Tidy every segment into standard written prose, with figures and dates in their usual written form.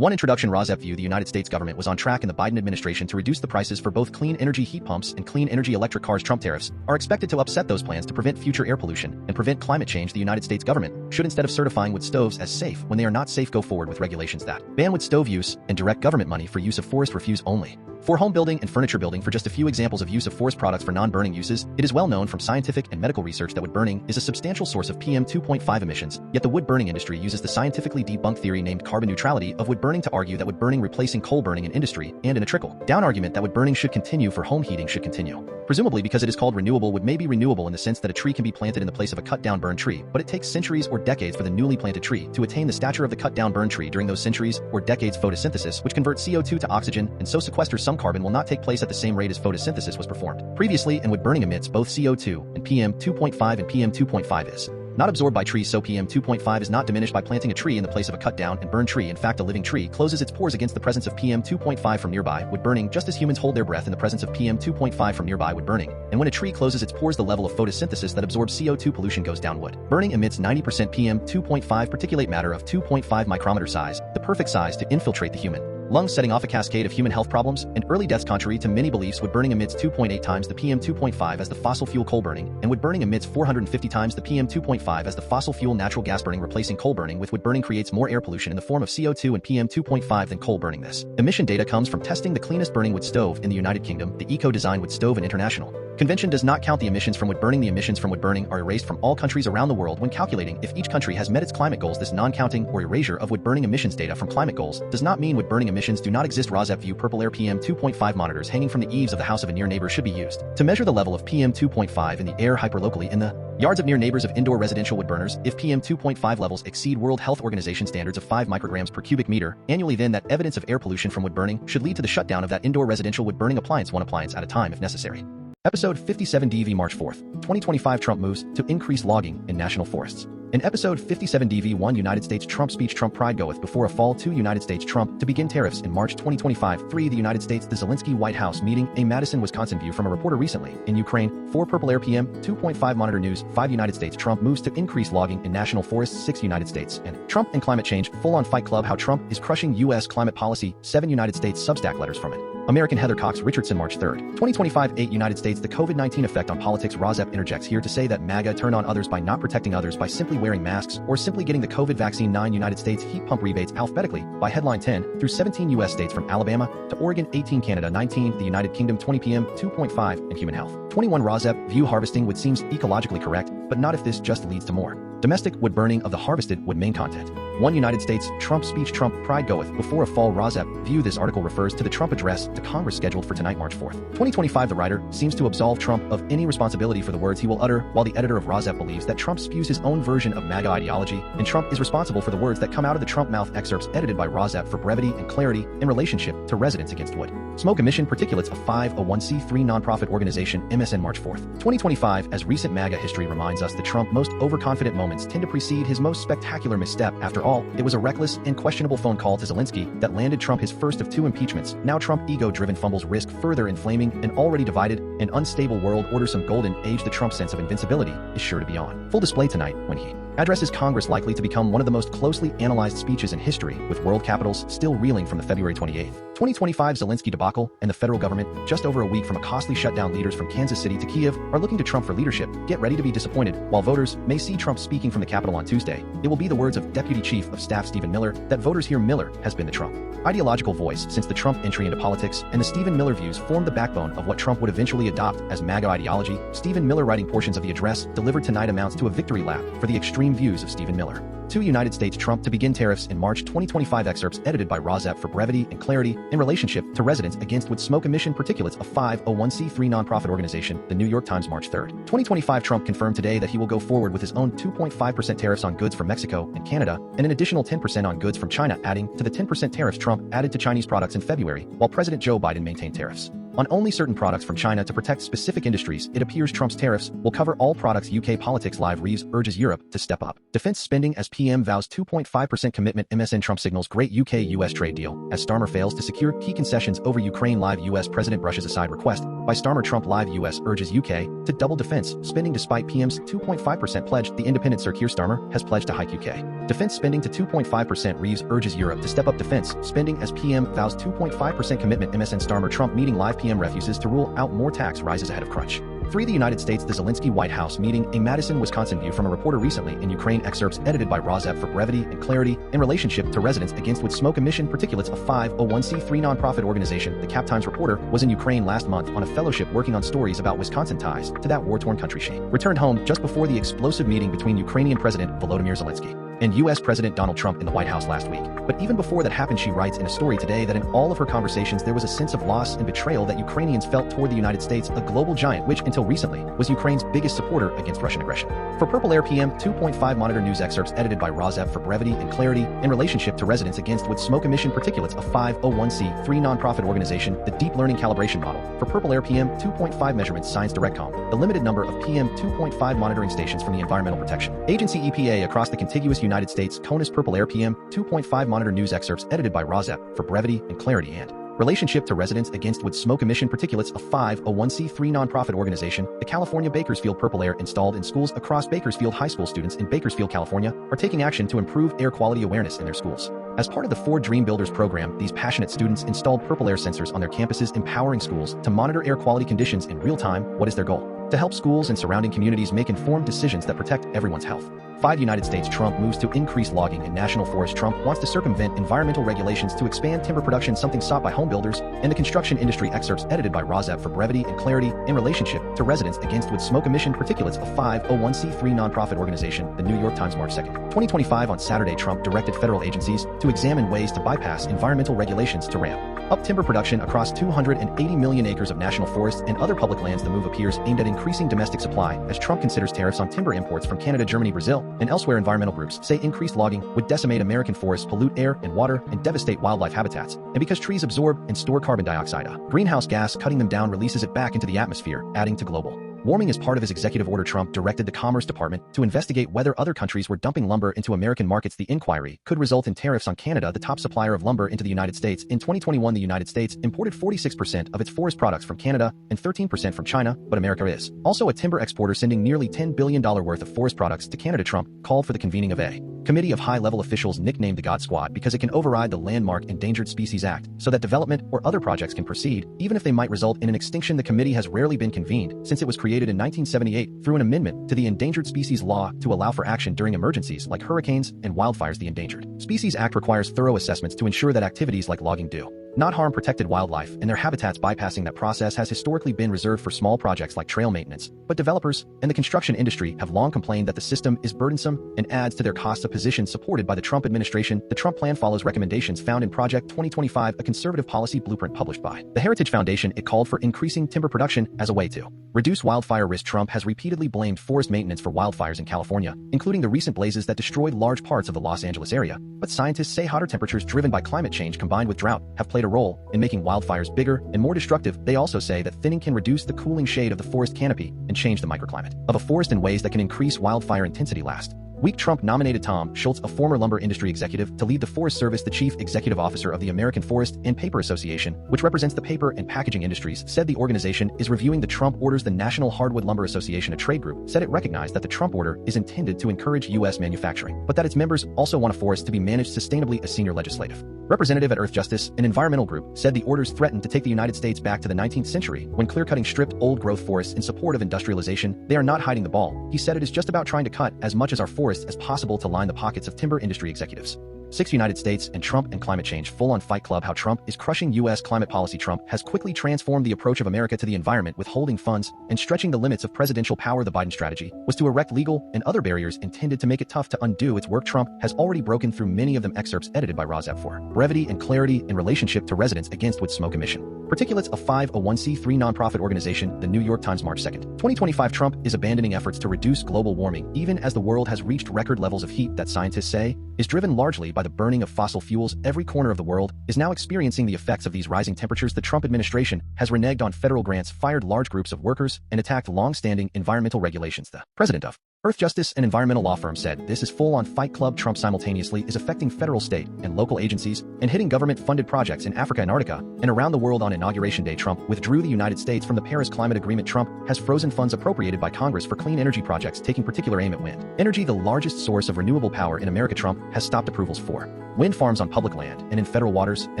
1. Introduction. RAWSEP View. The United States government was on track in the Biden administration to reduce the prices for both clean energy heat pumps and clean energy electric cars. Trump tariffs are expected to upset those plans to prevent future air pollution and prevent climate change. The United States government should, instead of certifying wood stoves as safe when they are not safe, go forward with regulations that ban wood stove use and direct government money for use of forest refuse only. For home building and furniture building, for just a few examples of use of forest products for non-burning uses, it is well known from scientific and medical research that wood burning is a substantial source of PM2.5 emissions, yet the wood burning industry uses the scientifically debunked theory named carbon neutrality of wood burning to argue that wood burning replacing coal burning in industry and in a trickle-down argument that wood burning should continue for home heating should continue. Presumably because it is called renewable, wood may be renewable in the sense that a tree can be planted in the place of a cut-down burned tree, but it takes centuries or decades for the newly planted tree to attain the stature of the cut-down burned tree. During those centuries or decades, photosynthesis, which converts CO2 to oxygen and so sequesters some carbon, will not take place at the same rate as photosynthesis was performed previously, and wood burning emits both CO2 and PM2.5, and PM2.5 is not absorbed by trees, so PM2.5 is not diminished by planting a tree in the place of a cut-down and burned tree. In fact, a living tree closes its pores against the presence of PM2.5 from nearby wood burning, just as humans hold their breath in the presence of PM2.5 from nearby wood burning. And when a tree closes its pores, the level of photosynthesis that absorbs CO2 pollution goes down. Wood burning emits 90% PM2.5 particulate matter of 2.5 micrometer size, the perfect size to infiltrate the human lungs, setting off a cascade of human health problems and early deaths. Contrary to many beliefs, wood burning emits 2.8 times the PM2.5 as the fossil fuel coal burning, and wood burning emits 450 times the PM2.5 as the fossil fuel natural gas burning. Replacing coal burning with wood burning creates more air pollution in the form of CO2 and PM2.5 than coal burning. This emission data comes from testing the cleanest burning wood stove in the United Kingdom, the Eco-Design Wood Stove and International Convention does not count the emissions from wood burning. The emissions from wood burning are erased from all countries around the world when calculating if each country has met its climate goals. This non-counting or erasure of wood burning emissions data from climate goals does not mean wood burning emissions do not exist. RAWSEP View PurpleAir PM2.5 monitors hanging from the eaves of the house of a near neighbor should be used to measure the level of PM2.5 in the air hyperlocally in the yards of near neighbors of indoor residential wood burners. If PM2.5 levels exceed World Health Organization standards of 5 micrograms per cubic meter annually, then that evidence of air pollution from wood burning should lead to the shutdown of that indoor residential wood burning appliance, one appliance at a time if necessary. Episode 57 DV March 4th, 2025. Trump moves to increase logging in national forests. In episode 57 DV 1, United States Trump speech. Trump pride goeth before a fall. 2, United States Trump to begin tariffs in March 2025. 3, the United States the Zelensky White House meeting. A Madison Wisconsin View from a reporter recently in Ukraine. 4, PurpleAir PM2.5 Monitor news. 5, United States Trump moves to increase logging in national forests. 6, United States and Trump and climate change full-on fight club, how Trump is crushing U.S. climate policy. 7, United States Substack Letters from it American Heather Cox Richardson March 3rd, 2025. 8, United States the COVID-19 effect on politics. RAWSEP Interjects here to say that MAGA turn on others by not protecting others by simply wearing masks or simply getting the COVID vaccine. 9, United States heat pump rebates alphabetically by headline 10 through 17 U.S. states from Alabama to Oregon. 18, Canada. 19, the United Kingdom. 20, PM2.5 and Human Health. 21, RAWSEP View Harvesting would seems ecologically correct, but not if this just leads to more domestic wood burning of the harvested wood. Main content. 1, United States Trump speech. Trump pride goeth before a fall. RAWSEP View. This article refers to the Trump address to Congress scheduled for tonight, March 4th, 2025. The writer seems to absolve Trump of any responsibility for the words he will utter, while the editor of RAWSEP believes that Trump spews his own version of MAGA ideology, and Trump is responsible for the words that come out of the Trump mouth. Excerpts edited by RAWSEP for brevity and clarity in relationship to Residents Against Wood Smoke Emission Particulates, a 501c3 nonprofit organization. MSN March 4th, 2025. As recent MAGA history reminds us, the Trump most overconfident moments tend to precede his most spectacular misstep. After all, it was a reckless and questionable phone call to Zelensky that landed Trump his first of 2 impeachments. Now Trump ego-driven fumbles risk further inflaming an already divided and unstable world order. Some golden age. The Trump sense of invincibility is sure to be on full display tonight when he addresses Congress, likely to become one of the most closely analyzed speeches in history, with world capitals still reeling from the February 28, 2025 Zelensky debacle and the federal government just over a week from a costly shutdown. Leaders from Kansas City to Kiev are looking to Trump for leadership. Get ready to be disappointed. While voters may see Trump speaking from the Capitol on Tuesday, it will be the words of Deputy Chief of Staff Stephen Miller that voters hear. Miller has been the Trump ideological voice since the Trump entry into politics, and the Stephen Miller views form the backbone of what Trump would eventually adopt as MAGA ideology. Stephen Miller writing portions of the address delivered tonight amounts to a victory lap for the extreme views of Stephen Miller. 2, United States Trump to begin tariffs in March 2025. Excerpts edited by RAWSEP for brevity and clarity in relationship to Residents Against Wood Smoke Emission Particulates, a 501c3 nonprofit organization. The New York Times March 3rd, 2025. Trump confirmed today that he will go forward with his own 2.5% tariffs on goods from Mexico and Canada and an additional 10% on goods from China, adding to the 10% tariffs Trump added to Chinese products in February, while President Joe Biden maintained tariffs On only certain products from China to protect specific industries, it appears Trump's tariffs will cover all products. UK Politics Live Reeves urges Europe to step up. Defense spending as PM vows 2.5% commitment. MSN Trump signals great UK-US trade deal as Starmer fails to secure key concessions over Ukraine. Live US President brushes aside request by Starmer. Trump Live US urges UK to double defense spending despite PM's 2.5% pledge. The Independent Sir Keir Starmer has pledged to hike UK defense spending to 2.5%. Reeves urges Europe to step up defense spending as PM vows 2.5% commitment. MSN Starmer Trump meeting live. PM refuses to rule out more tax rises ahead of crunch. 3. The United States. The Zelensky White House meeting. A Madison Wisconsin View from a reporter recently in Ukraine. Excerpts edited by RAWSEP for brevity and clarity in relationship to residents against wood smoke emission particulates. A 501c3 nonprofit organization. The Cap Times reporter was in Ukraine last month on a fellowship working on stories about Wisconsin ties to that war-torn country. She returned home just before the explosive meeting between Ukrainian President Volodymyr Zelensky and U.S. President Donald Trump in the White House last week. But even before that happened, she writes in a story today that in all of her conversations there was a sense of loss and betrayal that Ukrainians felt toward the United States, a global giant which, until recently, was Ukraine's biggest supporter against Russian aggression. For PurpleAir PM2.5 Monitor news excerpts edited by RAWSEP for brevity and clarity in relationship to residents against wood smoke emission particulates. A 501c3 nonprofit organization. The deep learning calibration model for PurpleAir PM2.5 measurements. Science DirectCom. The limited number of PM2.5 monitoring stations from the Environmental Protection Agency EPA across the contiguous United States. CONUS PurpleAir PM2.5 Monitor news excerpts edited by RAWSEP for brevity and clarity and relationship to residents against wood smoke emission particulates. A 501c3 nonprofit organization. The California Bakersfield PurpleAir installed in schools across Bakersfield High School. Students in Bakersfield, California are taking action to improve air quality awareness in their schools. As part of the Ford Dream Builders program, these passionate students installed PurpleAir sensors on their campuses, empowering schools to monitor air quality conditions in real time. What is their goal? To help schools and surrounding communities make informed decisions that protect everyone's health. 5. United States. Trump moves to increase logging in national forests. Trump wants to circumvent environmental regulations to expand timber production, something sought by home builders and the construction industry. Excerpts edited by RAWSEP for brevity and clarity in relationship to residents against wood smoke emission particulates. A 501c3 nonprofit organization. The New York Times, March 2, 2025. On Saturday, Trump directed federal agencies to examine ways to bypass environmental regulations to ramp up timber production across 280 million acres of national forests and other public lands. The move appears aimed at increasing domestic supply as Trump considers tariffs on timber imports from Canada, Germany, Brazil, and elsewhere. Environmental groups say increased logging would decimate American forests, pollute air and water, and devastate wildlife habitats. And because trees absorb and store carbon dioxide, a greenhouse gas, cutting them down releases it back into the atmosphere, adding to global warming. As part of his executive order, Trump directed the Commerce Department to investigate whether other countries were dumping lumber into American markets. The inquiry could result in tariffs on Canada, the top supplier of lumber into the United States. In 2021, the United States imported 46% of its forest products from Canada and 13% from China, but America is also a timber exporter, sending nearly $10 billion worth of forest products to Canada. Trump called for the convening of a committee of high-level officials nicknamed the God Squad because it can override the landmark Endangered Species Act so that development or other projects can proceed, even if they might result in an extinction. The committee has rarely been convened since it was created in 1978 through an amendment to the Endangered Species Law to allow for action during emergencies like hurricanes and wildfires. The Endangered Species Act requires thorough assessments to ensure that activities like logging do not harm protected wildlife and their habitats. Bypassing that process has historically been reserved for small projects like trail maintenance, but developers and the construction industry have long complained that the system is burdensome and adds to their costs. A position supported by the Trump administration, the Trump plan follows recommendations found in Project 2025, a conservative policy blueprint published by the Heritage Foundation. It called for increasing timber production as a way to reduce wildfire risk. Trump has repeatedly blamed forest maintenance for wildfires in California, including the recent blazes that destroyed large parts of the Los Angeles area. But scientists say hotter temperatures driven by climate change combined with drought have played a role in making wildfires bigger and more destructive. They also say that thinning can reduce the cooling shade of the forest canopy and change the microclimate of a forest in ways that can increase wildfire intensity. Last week, Trump nominated Tom Schultz, a former lumber industry executive, to lead the Forest Service. The chief executive officer of the American Forest and Paper Association, which represents the paper and packaging industries, said the organization is reviewing the Trump orders. The National Hardwood Lumber Association, a trade group, said it recognized that the Trump order is intended to encourage U.S. manufacturing, but that its members also want a forest to be managed sustainably. A senior legislative representative at Earth Justice, an environmental group, said the orders threaten to take the United States back to the 19th century when clear-cutting stripped old-growth forests in support of industrialization. They are not hiding the ball. He said it is just about trying to cut as much as our forests as possible to line the pockets of timber industry executives. 6. United States and Trump and climate change. Full-on fight club. How Trump is crushing U.S. climate policy. Trump has quickly transformed the approach of America to the environment, withholding funds and stretching the limits of presidential power. The Biden strategy was to erect legal and other barriers intended to make it tough to undo its work. Trump has already broken through many of them. Excerpts edited by RAWSEP for brevity and clarity in relationship to residents against wood smoke emission Particulates, a 501c3 nonprofit organization, the New York Times, March 2nd. 2025 Trump is abandoning efforts to reduce global warming even as the world has reached record levels of heat that scientists say is driven largely by the burning of fossil fuels. Every corner of the world is now experiencing the effects of these rising temperatures. The Trump administration has reneged on federal grants, fired large groups of workers, and attacked long-standing environmental regulations. The president of Earth Justice and environmental law firm said this is full-on Fight Club. Trump simultaneously is affecting federal, state, and local agencies and hitting government-funded projects in Africa, Antarctica, and around the world. On Inauguration Day, Trump withdrew the United States from the Paris Climate Agreement. Trump has frozen funds appropriated by Congress for clean energy projects, taking particular aim at wind energy, the largest source of renewable power in America. Trump has stopped approvals for wind farms on public land and in federal waters and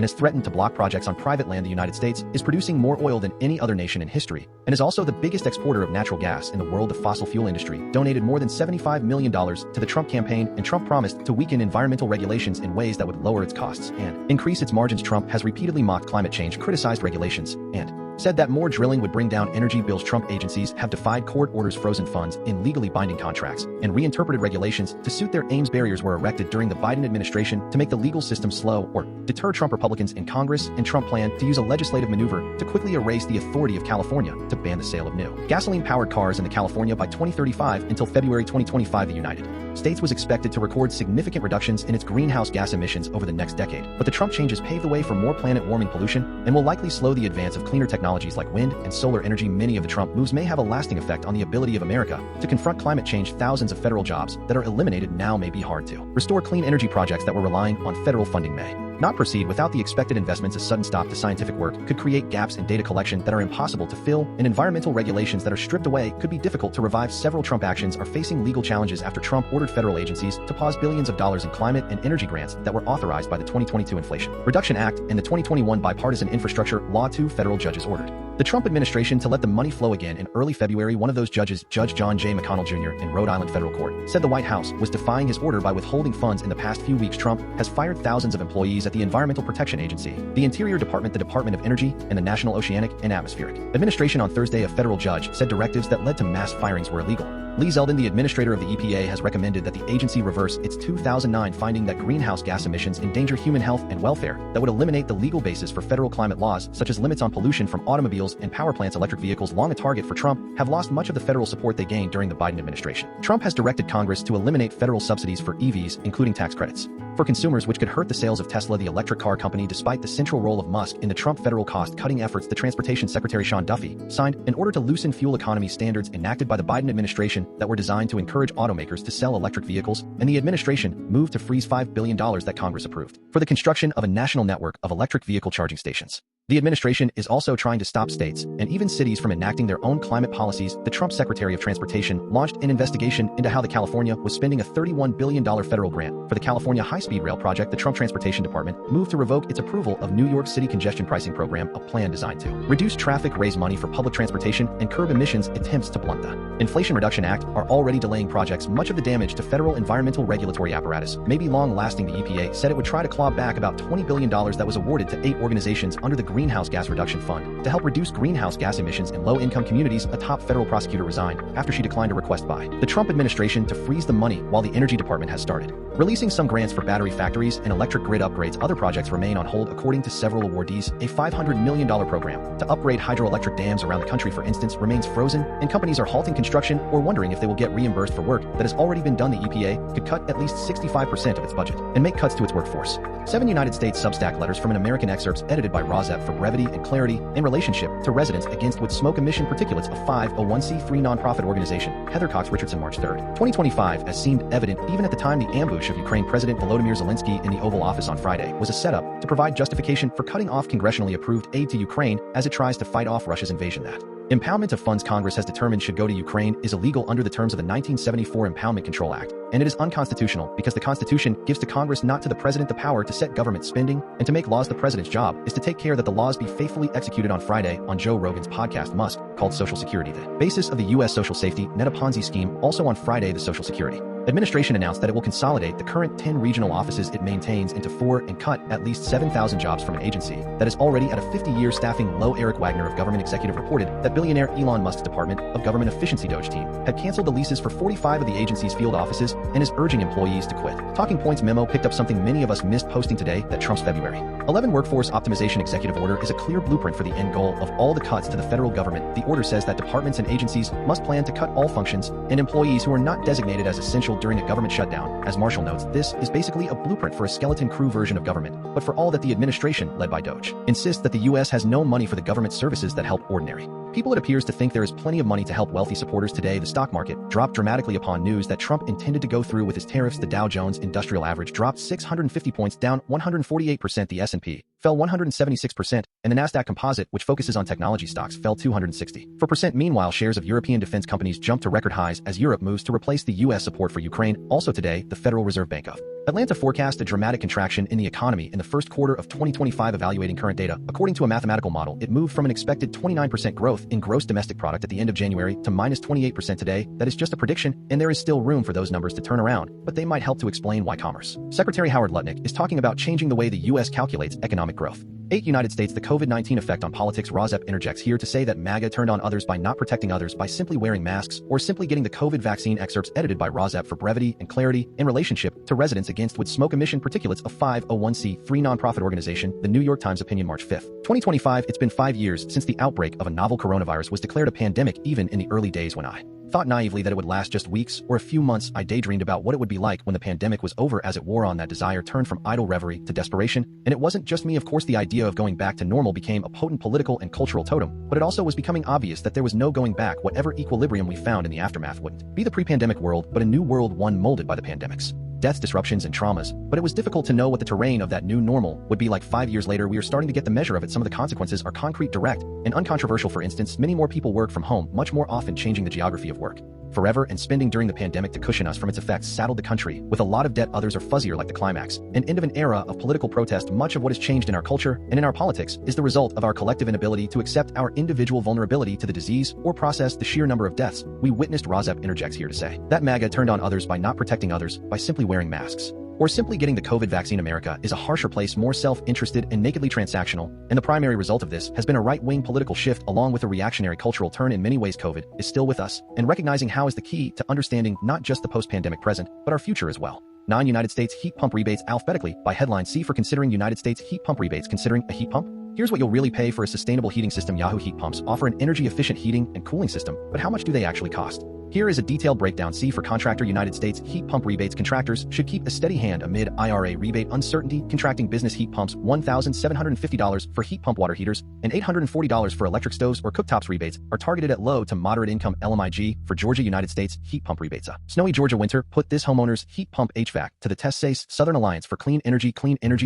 has threatened to block projects on private land. The United States is producing more oil than any other nation in history and is also the biggest exporter of natural gas in the world. The fossil fuel industry donated more than $75 million to the Trump campaign, and Trump promised to weaken environmental regulations in ways that would lower its costs and increase its margins. Trump has repeatedly mocked climate change, criticized regulations, and said that more drilling would bring down energy bills. Trump agencies have defied court orders, frozen funds in legally binding contracts, and reinterpreted regulations to suit their aims. Barriers were erected during the Biden administration to make the legal system slow or deter Trump. Republicans in Congress and Trump plan to use a legislative maneuver to quickly erase the authority of California to ban the sale of new gasoline-powered cars into California by 2035 until February 2025. The United States was expected to record significant reductions in its greenhouse gas emissions over the next decade, but the Trump changes pave the way for more planet-warming pollution and will likely slow the advance of cleaner technologies like wind and solar energy. Many of the Trump moves may have a lasting effect on the ability of America to confront climate change. Thousands of federal jobs that are eliminated now may be hard to restore. Clean energy projects that were relying on federal funding may not proceed without the expected investments. A sudden stop to scientific work could create gaps in data collection that are impossible to fill, and environmental regulations that are stripped away could be difficult to revive. Several Trump actions are facing legal challenges after Trump ordered federal agencies to pause billions of dollars in climate and energy grants that were authorized by the 2022 Inflation Reduction Act and the 2021 Bipartisan Infrastructure Law. Two federal judges ordered the Trump administration to let the money flow again in early February. One of those judges, Judge John J. McConnell Jr. in Rhode Island federal court, said the White House was defying his order by withholding funds. In the past few weeks, Trump has fired thousands of employees at the Environmental Protection Agency, the Interior Department, the Department of Energy, and the National Oceanic and Atmospheric Administration. On Thursday, a federal judge said directives that led to mass firings were illegal. Lee Zeldin, the administrator of the EPA, has recommended that the agency reverse its 2009 finding that greenhouse gas emissions endanger human health and welfare that would eliminate the legal basis for federal climate laws, such as limits on pollution from automobiles and power plants. Electric vehicles, long a target for Trump, have lost much of the federal support they gained during the Biden administration. Trump has directed Congress to eliminate federal subsidies for EVs, including tax credits for consumers, which could hurt the sales of Tesla, the electric car company. Despite the central role of Musk in the Trump federal cost-cutting efforts, the Transportation Secretary Sean Duffy signed an order to loosen fuel economy standards enacted by the Biden administration that were designed to encourage automakers to sell electric vehicles, and the administration moved to freeze $5 billion that Congress approved for the construction of a national network of electric vehicle charging stations. The administration is also trying to stop states and even cities from enacting their own climate policies. The Trump Secretary of Transportation launched an investigation into how the California was spending a $31 billion federal grant for the California high-speed rail project. The Trump Transportation Department moved to revoke its approval of New York City congestion pricing program, a plan designed to reduce traffic, raise money for public transportation, and curb emissions. Attempts to blunt the Inflation Reduction Act are already delaying projects. Much of the damage to federal environmental regulatory apparatus may be long-lasting. The EPA said it would try to claw back about $20 billion that was awarded to 8 organizations under the Greenhouse Gas Reduction Fund to help reduce greenhouse gas emissions in low-income communities. A top federal prosecutor resigned after she declined a request by the Trump administration to freeze the money while the Energy Department has started releasing some grants for battery factories and electric grid upgrades. Other projects remain on hold, according to several awardees. A $500 million program to upgrade hydroelectric dams around the country, for instance, remains frozen, and companies are halting construction or wondering if they will get reimbursed for work that has already been done. The EPA could cut at least 65% of its budget and make cuts to its workforce. 7 United States Substack Letters from an American, excerpts edited by RAWSEP for brevity and clarity in relationship to residents against wood smoke emission particulates. A 501c3 nonprofit organization, Heather Cox Richardson, March 3, 2025, as seemed evident even at the time the ambush of Ukraine President Volodymyr Zelensky in the Oval Office on Friday was a setup to provide justification for cutting off congressionally approved aid to Ukraine as it tries to fight off Russia's invasion. That impoundment of funds Congress has determined should go to Ukraine is illegal under the terms of the 1974 Impoundment Control Act, and it is unconstitutional because the Constitution gives to Congress, not to the President, the power to set government spending and to make laws. The President's job is to take care that the laws be faithfully executed. On Friday, on Joe Rogan's podcast, Musk called Social Security. The basis of the U.S. social safety net, a Ponzi scheme. Also on Friday, the Social Security Administration announced that it will consolidate the current 10 regional offices it maintains into 4 and cut at least 7,000 jobs from an agency that is already at a 50-year staffing low. Eric Wagner of Government Executive reported that billionaire Elon Musk's Department of Government Efficiency Doge team had canceled the leases for 45 of the agency's field offices and is urging employees to quit. Talking Points memo picked up something many of us missed posting today, that Trump's February 11 Workforce Optimization Executive Order is a clear blueprint for the end goal of all the cuts to the federal government. The order says that departments and agencies must plan to cut all functions and employees who are not designated as essential during a government shutdown. As Marshall notes, this is basically a blueprint for a skeleton crew version of government, but for all that the administration, led by Doge, insists that the U.S. has no money for the government services that help ordinary people. It appears to think there is plenty of money to help wealthy supporters. Today, the stock market dropped dramatically upon news that Trump intended to go through with his tariffs. The Dow Jones Industrial Average dropped 650 points, down 148%. The S&P fell 176%, and the Nasdaq Composite, which focuses on technology stocks, fell 264%. Meanwhile, shares of European defense companies jumped to record highs as Europe moves to replace the U.S. support for Ukraine. Also today, the Federal Reserve Bank of Atlanta forecast a dramatic contraction in the economy in the first quarter of 2025. Evaluating current data, according to a mathematical model, it moved from an expected 29% growth in gross domestic product at the end of January to minus 28% today. That is just a prediction, and there is still room for those numbers to turn around, but they might help to explain why Commerce Secretary Howard Lutnick is talking about changing the way the U.S. calculates economic growth. 8. United States, the COVID-19 effect on politics. RAWSEP Interjects here to say that MAGA turned on others by not protecting others by simply wearing masks or simply getting the COVID vaccine. Excerpts edited by RAWSEP for brevity and clarity in relationship to residents against wood smoke emission particulates of 501c3 nonprofit organization. The New York Times opinion, March 5, 2025. It's been 5 years since the outbreak of a novel coronavirus was declared a pandemic. Even in the early days when I thought naively that it would last just weeks or a few months, I daydreamed about what it would be like when the pandemic was over. As it wore on, that desire turned from idle reverie to desperation. And it wasn't just me, of course. The idea of going back to normal became a potent political and cultural totem, but it also was becoming obvious that there was no going back. Whatever equilibrium we found in the aftermath wouldn't be the pre-pandemic world, but a new world, one molded by the pandemics, deaths, disruptions, and traumas. But it was difficult to know what the terrain of that new normal would be like. 5 years later, we are starting to get the measure of it. Some of the consequences are concrete, direct, and uncontroversial. For instance, many more people work from home, much more often, changing the geography of work forever, and spending during the pandemic to cushion us from its effects saddled the country with a lot of debt. Others are fuzzier, like the climax and end of an era of political protest. Much of what has changed in our culture and in our politics is the result of our collective inability to accept our individual vulnerability to the disease or process the sheer number of deaths we witnessed. RAWSEP Interjects here to say that MAGA turned on others by not protecting others by simply wearing masks or simply getting the COVID vaccine. America is a harsher place, more self-interested and nakedly transactional, and the primary result of this has been a right-wing political shift along with a reactionary cultural turn. In many ways, COVID is still with us, and recognizing how is the key to understanding not just the post-pandemic present, but our future as well. 9. United States heat pump rebates alphabetically by headline. C for considering United States heat pump rebates. Considering a heat pump? Here's what you'll really pay for a sustainable heating system. Yahoo heat pumps offer an energy-efficient heating and cooling system, but how much do they actually cost? Here is a detailed breakdown. C for contractor. United States heat pump rebates. Contractors should keep a steady hand amid IRA rebate uncertainty. Contracting business heat pumps, $1,750 for heat pump water heaters and $840 for electric stoves or cooktops. Rebates are targeted at low to moderate income. LMIG for Georgia. United States heat pump rebates. A snowy Georgia winter put this homeowner's heat pump HVAC to the test. Says Southern Alliance for Clean Energy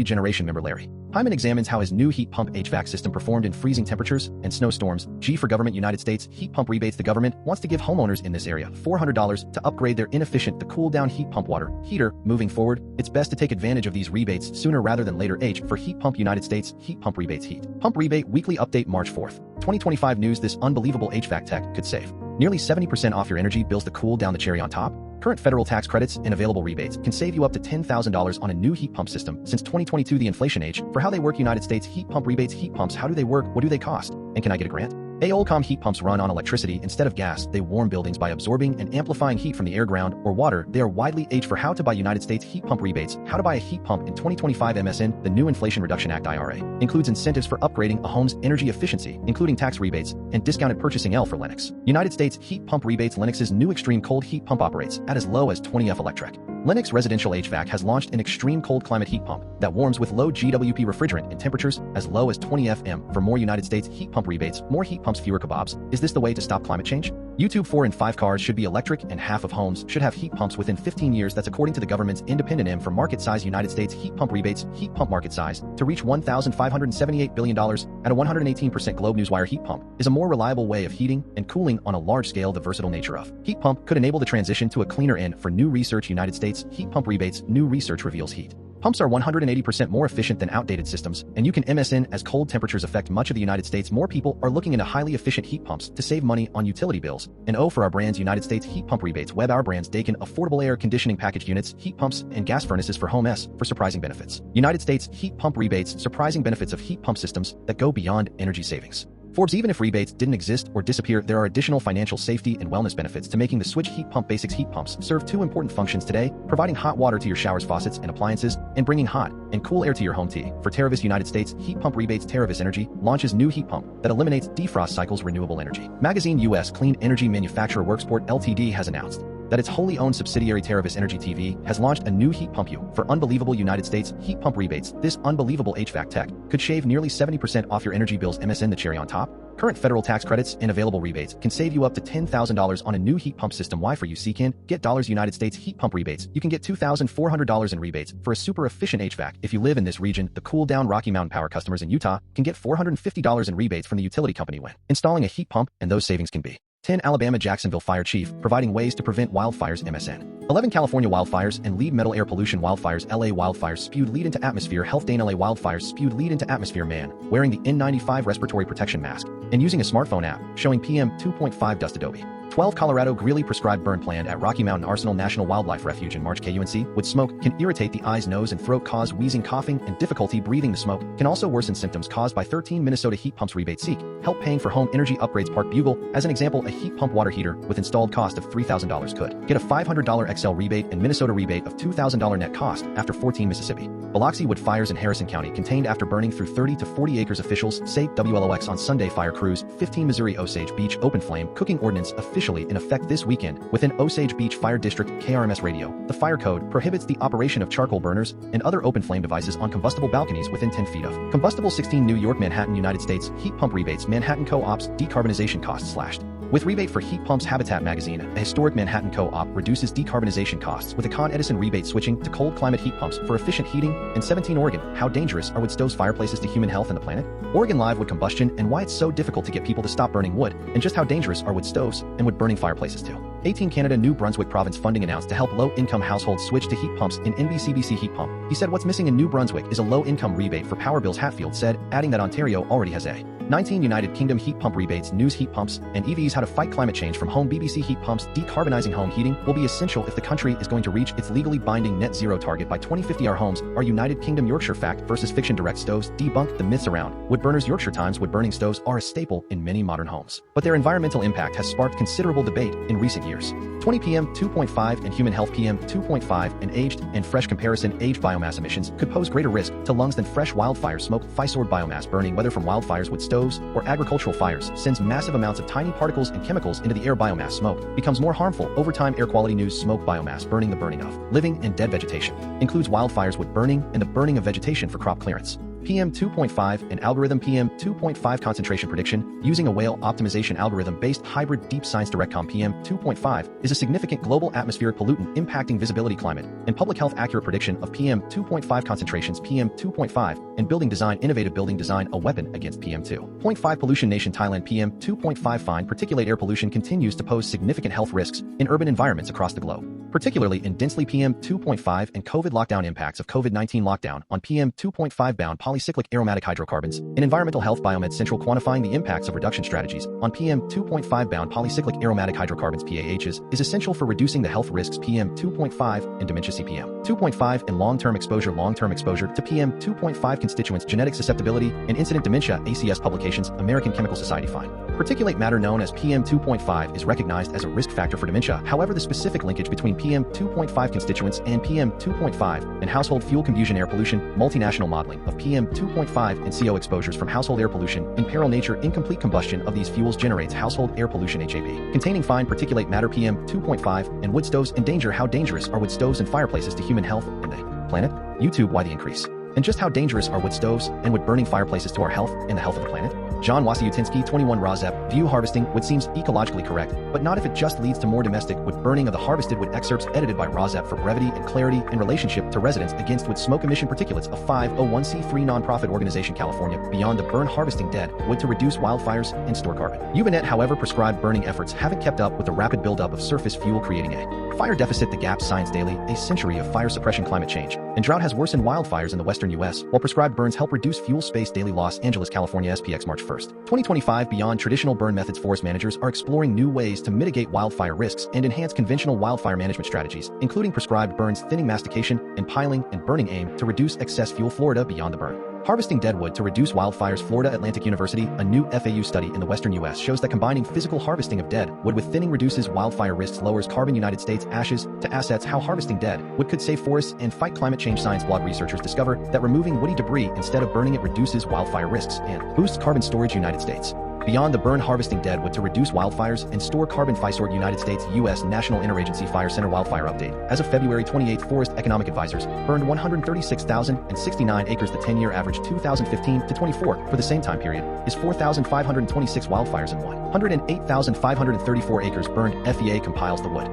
Generation member Larry Hyman examines how his new heat pump HVAC system performed in freezing temperatures and snowstorms. G for government. United States heat pump rebates. The government wants to give homeowners in this area $400 to upgrade their inefficient to cool down heat pump water heater. Moving forward, it's best to take advantage of these rebates sooner rather than later. H for heat pump. United States heat pump rebates. Heat pump rebate weekly update, March 4th, 2025. News: this unbelievable HVAC tech could save nearly 70% off your energy bills. To cool down, the cherry on top, current federal tax credits and available rebates can save you up to $10,000 on a new heat pump system. Since 2022, the inflation age for how they work. United States heat pump rebates. Heat pumps, how do they work? What do they cost? And can I get a grant? Olcom heat pumps run on electricity instead of gas. They warm buildings by absorbing and amplifying heat from the air, ground, or water. They are widely H for how to buy United States heat pump rebates. How to buy a heat pump in 2025. MSN, the new Inflation Reduction Act IRA, includes incentives for upgrading a home's energy efficiency, including tax rebates and discounted purchasing. L for Lennox. United States heat pump rebates. Lennox's new extreme cold heat pump operates at as low as 20 F electric. Lennox Residential HVAC has launched an extreme cold climate heat pump that warms with low GWP refrigerant in temperatures as low as 20 FM. For more United States heat pump rebates, more heat pumps, fewer kebabs. Is this the way to stop climate change? YouTube: 4 in 5 cars should be electric and half of homes should have heat pumps within 15 years. That's according to the government's independent M for market size. United States heat pump rebates. Heat pump market size to reach $1,578 billion at a 118% Globe Newswire. Heat pump is a more reliable way of heating and cooling on a large scale. The versatile nature of heat pump could enable the transition to a cleaner N for new research. United States heat pump rebates. New research reveals heat Pumps are 180% more efficient than outdated systems, and you can MSN as cold temperatures affect much of the United States. More people are looking into highly efficient heat pumps to save money on utility bills. And O for our brand's United States heat pump rebates. Web our brand's Dakin affordable air conditioning package units, heat pumps, and gas furnaces for home S for surprising benefits. United States heat pump rebates, surprising benefits of heat pump systems that go beyond energy savings. Forbes, even if rebates didn't exist or disappear, there are additional financial safety and wellness benefits to making the switch. Heat pump basics. Heat pumps serve two important functions today: providing hot water to your showers, faucets, and appliances, and bringing hot and cool air to your home. For tariffs, United States heat pump rebates. Tariffs Energy launches new heat pump that eliminates defrost cycles. Renewable energy magazine. U.S. clean energy manufacturer Worksport Ltd. has announced that its wholly owned subsidiary Tariffs Energy TV has launched a new heat pump for unbelievable United States heat pump rebates. This unbelievable HVAC tech could shave nearly 70% off your energy bills. MSN the cherry on top. Current federal tax credits and available rebates can save you up to $10,000 on a new heat pump system. Why for you? Can get dollars United States heat pump rebates. You can get $2,400 in rebates for a super efficient HVAC. If you live in this region, the cool down Rocky Mountain Power customers in Utah can get $450 in rebates from the utility company when installing a heat pump, and those savings can be 10 Alabama Jacksonville Fire Chief, providing ways to prevent wildfires. MSN 11 California wildfires and lead metal air pollution. Wildfires. LA wildfires spewed lead into atmosphere. Health. Dane. LA wildfires spewed lead into atmosphere. Man wearing the N95 respiratory protection mask and using a smartphone app showing PM2.5 dust. Adobe 12 Colorado Greeley prescribed burn planned at Rocky Mountain Arsenal National Wildlife Refuge in March. KUNC wood smoke can irritate the eyes, nose, and throat, cause wheezing, coughing, and difficulty breathing. The smoke can also worsen symptoms caused by 13 Minnesota heat pumps. Rebate. Seek help paying for home energy upgrades. Park Bugle, as an example, a heat pump water heater with installed cost of $3,000 could get a $500 XL rebate and Minnesota rebate of $2,000 net cost after 14. Mississippi Biloxi wood fires in Harrison County contained after burning through 30 to 40 acres. Officials say WLOX on Sunday. Fire crews. 15 Missouri Osage Beach open flame cooking ordinance officially in effect this weekend within Osage Beach Fire District. KRMS radio. The fire code prohibits the operation of charcoal burners and other open flame devices on combustible balconies within 10 feet of combustible. 16 New York Manhattan United States heat pump rebates. Manhattan Co-op's decarbonization costs slashed with rebate for heat pumps. Habitat magazine. A historic Manhattan Co-op reduces decarbonization costs with a Con Edison rebate, switching to cold climate heat pumps for efficient heating. And 17 Oregon. How dangerous are wood stoves, fireplaces to human health and the planet? Oregon live wood combustion and why it's so difficult to get people to stop burning wood, and just how dangerous are wood stoves and wood burning fireplaces too. 18 Canada. New Brunswick province funding announced to help low-income households switch to heat pumps in NBCBC heat pump. He said what's missing in New Brunswick is a low-income rebate for power bills. Hatfield said, adding that Ontario already has a 19 United Kingdom heat pump rebates. News. Heat pumps and EVs, how to fight climate change from home. BBC heat pumps. Decarbonizing home heating will be essential if the country is going to reach its legally binding net zero target by 2050. Our homes are United Kingdom. Yorkshire fact versus fiction. Direct stoves debunk the myths around wood burners. Yorkshire Times. Wood burning stoves are a staple in many modern homes, but their environmental impact has sparked considerable debate in recent years. 20 PM2.5 and Human Health. PM2.5 and aged and fresh comparison. Aged biomass emissions could pose greater risk to lungs than fresh wildfire smoke. Fisored biomass burning, whether from wildfires, wood stoves, or agricultural fires, sends massive amounts of tiny particles and chemicals into the air. Biomass smoke becomes more harmful over time. Air quality news. Smoke. Biomass burning, the burning of living and dead vegetation, includes wildfires, wood burning, and the burning of vegetation for crop clearance. PM2.5 and algorithm. PM2.5 concentration prediction using a whale optimization algorithm-based hybrid deep science. DirectCom. PM2.5 is a significant global atmospheric pollutant impacting visibility, climate, and public health. Accurate prediction of PM2.5 concentrations. PM2.5 and building design. Innovative building design, a weapon against PM2.5 pollution. Nation Thailand. PM2.5 fine particulate air pollution continues to pose significant health risks in urban environments across the globe, particularly in densely. PM2.5 and COVID lockdown. Impacts of COVID-19 lockdown on PM2.5 bound polycyclic aromatic hydrocarbons. In Environmental Health Biomed Central, quantifying the impacts of reduction strategies on PM2.5 bound polycyclic aromatic hydrocarbons PAHs is essential for reducing the health risks PM2.5 and dementia. CPM2.5 and long-term exposure to PM2.5 constituents, genetic susceptibility and incident dementia. ACS Publications. American Chemical Society. Fine particulate matter known as PM2.5 is recognized as a risk factor for dementia. However, the specific linkage between PM2.5 constituents and PM2.5 and household fuel combustion air pollution. Multinational modeling of PM2.5 and CO exposures from household air pollution. In peril nature, incomplete combustion of these fuels generates household air pollution. HAP containing fine particulate matter. PM2.5 and wood stoves in danger. How dangerous are wood stoves and fireplaces to human health and the planet? YouTube. Why the increase? And just how dangerous are wood stoves and wood burning fireplaces to our health and the health of the planet? John Wasiutinski, 21 RAWSEP View Harvesting wood seems ecologically correct, but not if it just leads to more domestic wood burning of the harvested wood. Excerpts edited by RAWSEP for brevity and clarity in relationship to Residents Against Wood Smoke Emission Particulates, a 501c3 nonprofit organization, California, beyond the burn harvesting dead wood to reduce wildfires and store carbon. UBNet, however, prescribed burning efforts haven't kept up with the rapid buildup of surface fuel, creating a fire deficit. The Gap Science Daily, a century of fire suppression, climate change, and drought has worsened wildfires in the western U.S., while prescribed burns help reduce fuel space daily. Los Angeles, California, SPX, March 1, 2025. Beyond traditional burn methods, forest managers are exploring new ways to mitigate wildfire risks and enhance conventional wildfire management strategies, including prescribed burns, thinning, mastication, and piling and burning aim to reduce excess fuel. Florida, beyond the burn harvesting dead wood to reduce wildfires. Florida Atlantic University, a new FAU study in the western U.S. shows that combining physical harvesting of dead wood with thinning reduces wildfire risks, lowers carbon. United States ashes to assets, how harvesting dead wood could save forests and fight climate change. Science blog researchers discover that removing woody debris instead of burning it reduces wildfire risks and boosts carbon storage. United States beyond the burn harvesting dead wood to reduce wildfires and store carbon. FISORG, United States U.S. National Interagency Fire Center wildfire update. As of February 28, Forest Economic Advisors burned 136,069 acres. The 10-year average 2015 to 24 for the same time period is 4,526 wildfires and 108,534 acres burned. FEA compiles the wood.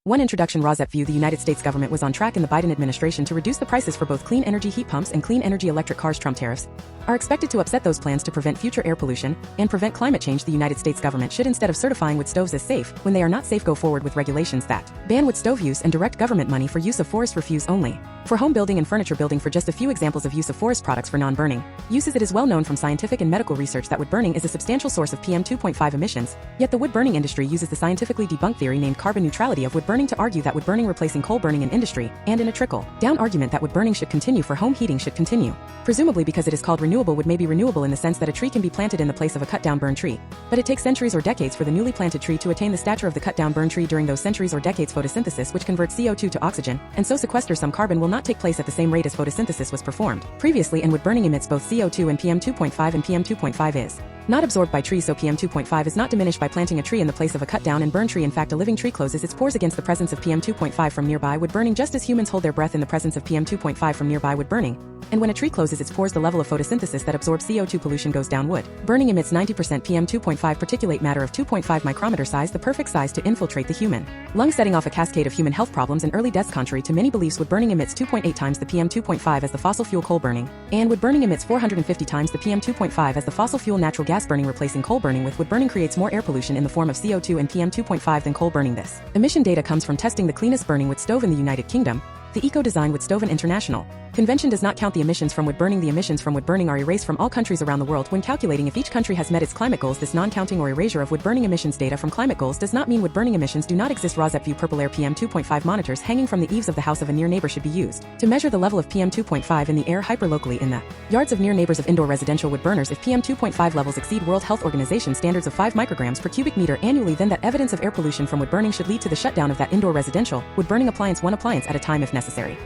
One introduction. RAWSEP View. The United States government was on track in the Biden administration to reduce the prices for both clean energy heat pumps and clean energy electric cars. Trump tariffs are expected to upset those plans to prevent future air pollution and prevent climate change. The United States government should, instead of certifying wood stoves as safe when they are not safe, go forward with regulations that ban wood stove use and direct government money for use of forest refuse only for home building and furniture building. For just a few examples of use of forest products for non-burning uses, it is well known from scientific and medical research that wood burning is a substantial source of PM2.5 emissions, yet the wood burning industry uses the scientifically debunked theory named carbon neutrality of wood burning to argue that wood burning replacing coal burning in industry, and in a trickle-down argument that wood burning should continue for home heating should continue, presumably because it is called renewable. Wood may be renewable in the sense that a tree can be planted in the place of a cut-down burned tree, but it takes centuries or decades for the newly planted tree to attain the stature of the cut-down burned tree. During those centuries or decades, photosynthesis, which converts CO2 to oxygen and so sequesters some carbon, will not take place at the same rate as photosynthesis was performed previously, and wood burning emits both CO2 and PM2.5, and PM2.5 is not absorbed by trees, so PM2.5 is not diminished by planting a tree in the place of a cut-down and burned tree. In fact, a living tree closes its pores against the presence of PM2.5 from nearby wood burning, just as humans hold their breath in the presence of PM2.5 from nearby wood burning. And when a tree closes its pores, the level of photosynthesis that absorbs CO2 pollution goes down. Wood burning emits 90% PM2.5 particulate matter of 2.5 micrometer size, the perfect size to infiltrate the human lung, setting off a cascade of human health problems and early deaths. Contrary to many beliefs, wood burning emits 2.8 times the PM2.5 as the fossil fuel coal burning, and wood burning emits 450 times the PM2.5 as the fossil fuel natural gas burning. Replacing coal burning with wood burning creates more air pollution in the form of CO2 and PM2.5 than coal burning. This emission data comes from testing the cleanest burning wood stove in the United Kingdom. The Eco-Design Wood Stove and International Convention does not count the emissions from wood burning. The emissions from wood burning are erased from all countries around the world when calculating if each country has met its climate goals. This non-counting or erasure of wood burning emissions data from climate goals does not mean wood burning emissions do not exist. RAWSEP View PurpleAir PM2.5 monitors hanging from the eaves of the house of a near neighbor should be used to measure the level of PM2.5 in the air hyperlocally in the yards of near neighbors of indoor residential wood burners. If PM2.5 levels exceed World Health Organization standards of 5 micrograms per cubic meter annually, then that evidence of air pollution from wood burning should lead to the shutdown of that indoor residential wood burning appliance, one appliance at a time if necessary.